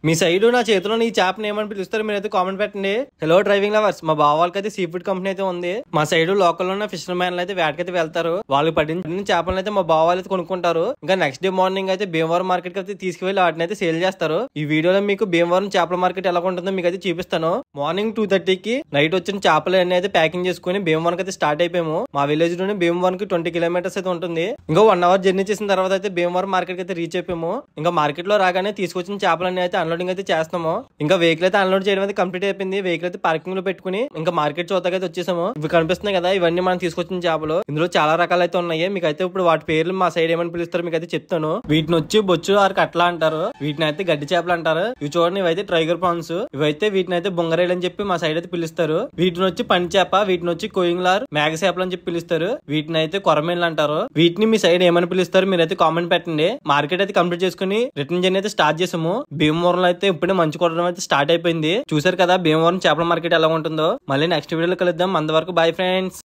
మీ side నా చేతిలో ఈ చేపని ఏమని పిలుస్తారు మీరైతే కామెంట్ పెట్టండి. హలో డ్రైవింగ్ లవర్స్, మా బావ వాళ్ళకైతే సీ ఫుడ్ కంపెనీ అయితే ఉంది. మా సైడ్ లోకల్ ఉన్న ఫిషర్ మ్యాన్లు అయితే వేటకైతే వెళ్తారు. వాళ్ళు పడిన చేపలను అయితే మా బావ వాళ్ళు అయితే కొనుక్కుంటారు. ఇంకా నెక్స్ట్ డే మార్నింగ్ అయితే భీమవరం మార్కెట్ కి అయితే తీసుకువెళ్ళి వాటిని అయితే సేల్ చేస్తారు. ఈ వీడియోలో మీకు భీమవరం చేపల మార్కెట్ ఎలా ఉంటుందో మీకు అయితే చూపిస్తాను. మార్నింగ్ 2:30కి నైట్ వచ్చిన చేపలు అన్ని అయితే ప్యాకింగ్ చేసుకుని భీమవరం అయితే స్టార్ట్ అయిపోయాము. మా విలేజ్ నుండి భీమవరం కి 20 కిలోమీటర్స్ అయితే ఉంటుంది. ఇంకా 1 అవర్ జర్నీ చేసిన తర్వాత అయితే భీమవరం మార్కెట్ అయితే రీచ్ అయిపోయాము. ఇంకా మార్కెట్ లో రాగానే తీసుకొచ్చిన చేపలన్నీ అయితే అన్లోడింగ్ అయితే చేస్తాము. ఇంకా వెహికల్ అయితే అన్లోడ్ చేయడం అయితే కంప్లీట్ అయిపోయింది. వెహికల్ అయితే పార్కింగ్ లో పెట్టుకుని ఇంకా మార్కెట్ చోతకి అయితే వచ్చేసాము. ఇవి కనిపిస్తున్నాయి కదా, ఇవన్నీ మనం తీసుకొచ్చిన చేపలు. ఇందులో చాలా రకాలు అయితే ఉన్నాయి. మీకు అయితే ఇప్పుడు వాటి పేర్లు మా సైడ్ ఏమని పిలుస్తారు మీకు అయితే చెప్తాను. వీటిని వచ్చి బొచ్చు ఆరు కట్ల అంటారు. వీటిని అయితే గడ్డి చేపలు అంటారు. ఇవి చూడండి, ఇవైతే టైగర్ ప్రాన్స్. ఇవైతే వీటిని అయితే బొంగరేలు అని చెప్పి మా సైడ్ అయితే పిలుస్తారు. వీటిని వచ్చి పని చేప, వీటిని వచ్చి కోయింగ్లార్, మేఘ చేపలు అని చెప్పి పిలుస్తారు. వీటిని అయితే కొరమేన్లు అంటారు. వీటిని మీ సైడ్ ఏమని పిలుస్తారు మీరైతే కామెంట్ పెట్టండి. మార్కెట్ అయితే కంప్లీట్ చేసుకుని రిటర్న్ జర్నీ అయితే స్టార్ట్ చేసాము. భీమవరంలో అయితే ఇప్పుడే మంచు కొట్టడం అయితే స్టార్ట్ అయిపోయింది. చూసారు కదా భీమవరం చేపల మార్కెట్ ఎలా ఉంటుందో. మళ్ళీ నెక్స్ట్ వీడియోలో కలుద్దాం. అంతవరకు బై ఫ్రెండ్స్.